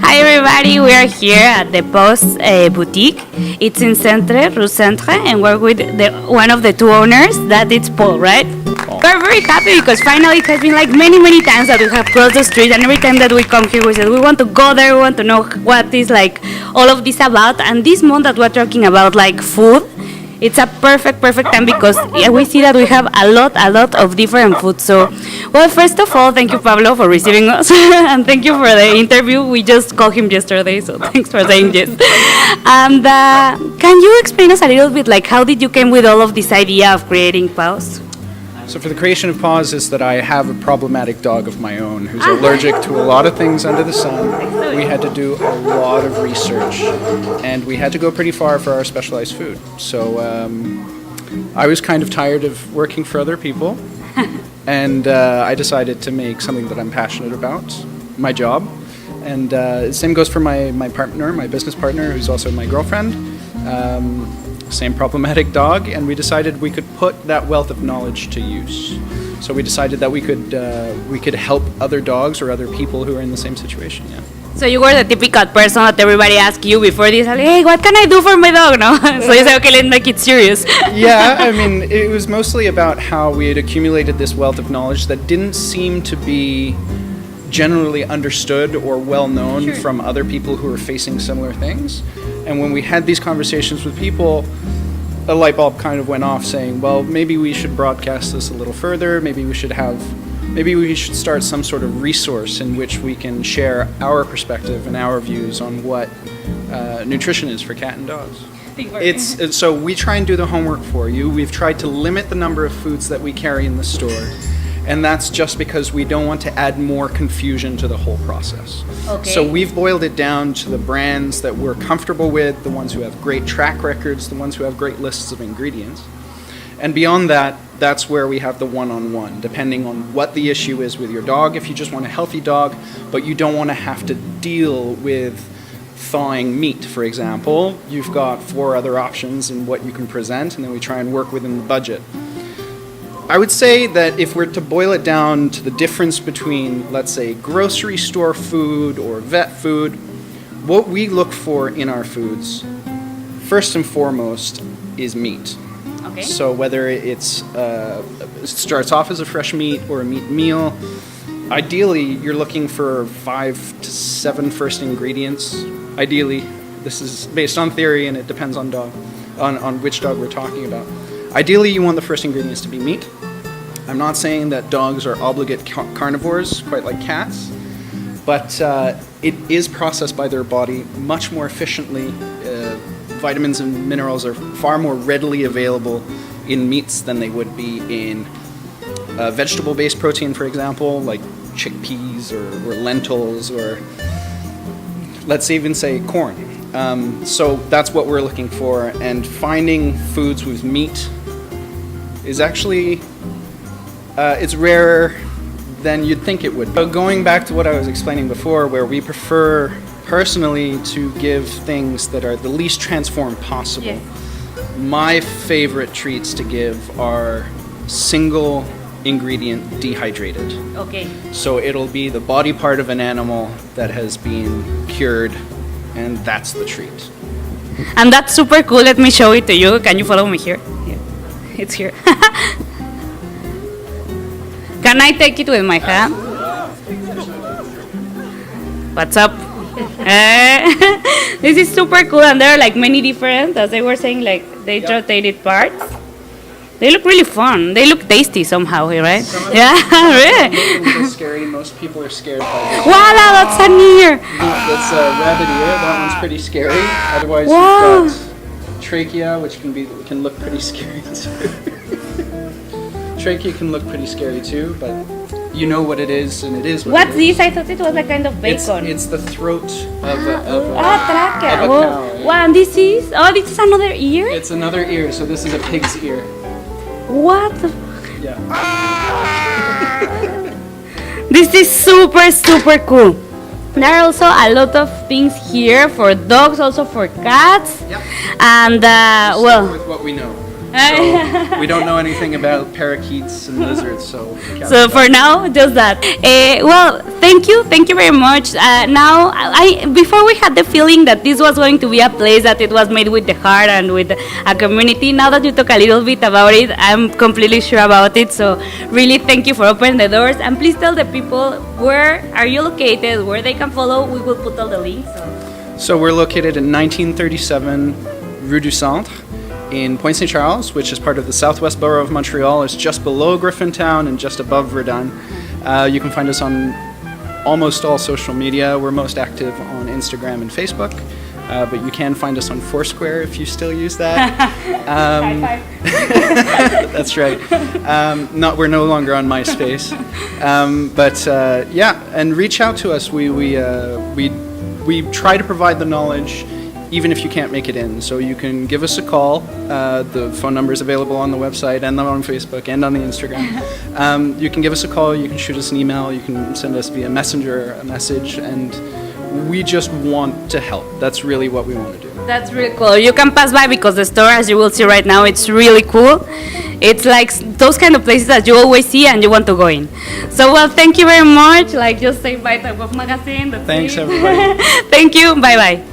Hi everybody, we are here at the Pawse boutique. It's in Centre, Rue Centre, and we're with one of the two owners, that is Paul, right? We're very happy because finally it has been like many times that we have crossed the street, and every time that we come here we said we want to go there, we want to know what is like all of this about. And this month that we're talking about like food, it's a perfect time because we see that we have a lot of different food. So, well, first of all, thank you, Pablo, for receiving us, and thank you for the interview. We just called him yesterday, so thanks for saying yes. And can you explain us a little bit, like, how did you came with all of this idea of creating Pawse? So for the creation of Pawse is that I have a problematic dog of my own who's allergic to a lot of things under the sun. We had to do a lot of research, and we had to go pretty far for our specialized food. So I was kind of tired of working for other people, and I decided to make something that I'm passionate about, my job. And the same goes for my partner, my business partner, who's also my girlfriend. Same problematic dog, and we decided we could put that wealth of knowledge to use. So we decided that we could help other dogs or other people who are in the same situation. Yeah. So you were the typical person that everybody asked you before this, like, hey, what can I do for my dog? No, so you said, okay, let's make it serious. Yeah, I mean, it was mostly about how we had accumulated this wealth of knowledge that didn't seem to be generally understood or well known from other people who are facing similar things. And when we had these conversations with people, a light bulb kind of went off saying, well, maybe we should broadcast this a little further, maybe we should start some sort of resource in which we can share our perspective and our views on what nutrition is for cat and dogs. So we try and do the homework for you. We've tried to limit the number of foods that we carry in the store. And that's just because we don't want to add more confusion to the whole process. Okay. So we've boiled it down to the brands that we're comfortable with, the ones who have great track records, the ones who have great lists of ingredients. And beyond that, that's where we have the one-on-one, depending on what the issue is with your dog. If you just want a healthy dog, but you don't want to have to deal with thawing meat, for example, you've got 4 other options in what you can present, and then we try and work within the budget. I would say that if we're to boil it down to the difference between, let's say, grocery store food or vet food, what we look for in our foods, first and foremost, is meat. Okay. So whether it starts off as a fresh meat or a meat meal, ideally you're looking for 5 to 7 first ingredients. Ideally, this is based on theory and it depends on dog, on which dog we're talking about. Ideally, you want the first ingredients to be meat. I'm not saying that dogs are obligate carnivores, quite like cats, but it is processed by their body much more efficiently. Vitamins and minerals are far more readily available in meats than they would be in vegetable-based protein, for example, like chickpeas or lentils, or let's even say corn. So that's what we're looking for, and finding foods with meat is actually, it's rarer than you'd think it would. But going back to what I was explaining before, where we prefer personally to give things that are the least transformed possible. Yes. My favorite treats to give are single ingredient dehydrated. Okay. So it'll be the body part of an animal that has been cured, and that's the treat. And that's super cool. Let me show it to you. Can you follow me here? Yeah. It's here. Can I take it with my hand? What's up? This is super cool, and there are like many different, as they were saying, like they rotated parts. They look really fun. They look tasty somehow, right? Yeah, really. Scary. Most people are scared by this. Wow, that's an ear. That's a rabbit ear. That one's pretty scary. Otherwise, you've got trachea, which can look pretty scary too. Trachea can look pretty scary too, but you know what it is, and it is what What's this? I thought it was a kind of bacon. It's the throat of a trachea. Cow. Wow, and this is another ear? It's another ear, so this is a pig's ear. What? Yeah. This is super cool. There are also a lot of things here for dogs, also for cats. Yep. And Start with what we know. So we don't know anything about parakeets and lizards, so. So for now, just that. Well, thank you very much. Now, before we had the feeling that this was going to be a place that it was made with the heart and with a community. Now that you talk a little bit about it, I'm completely sure about it. So really, thank you for opening the doors. And please tell the people where are you located, where they can follow. We will put all the links. So we're located in 1937 Rue du Centre in Pointe-Saint-Charles, which is part of the southwest borough of Montreal. It's just below Griffintown and just above Verdun. You can find us on almost all social media. We're most active on Instagram and Facebook, but you can find us on Foursquare if you still use that. High five. That's right. We're no longer on MySpace, but yeah, and reach out to us. We try to provide the knowledge even if you can't make it in. So you can give us a call. The phone number is available on the website and on Facebook and on the Instagram. You can give us a call, you can shoot us an email, you can send us via Messenger a message, and we just want to help. That's really what we want to do. That's really cool. You can pass by because the store, as you will see right now, it's really cool. It's like those kind of places that you always see and you want to go in. So, well, thank you very much. Like, just say bye to Woof Magazine. Thanks, everybody. Thank you. Bye-bye.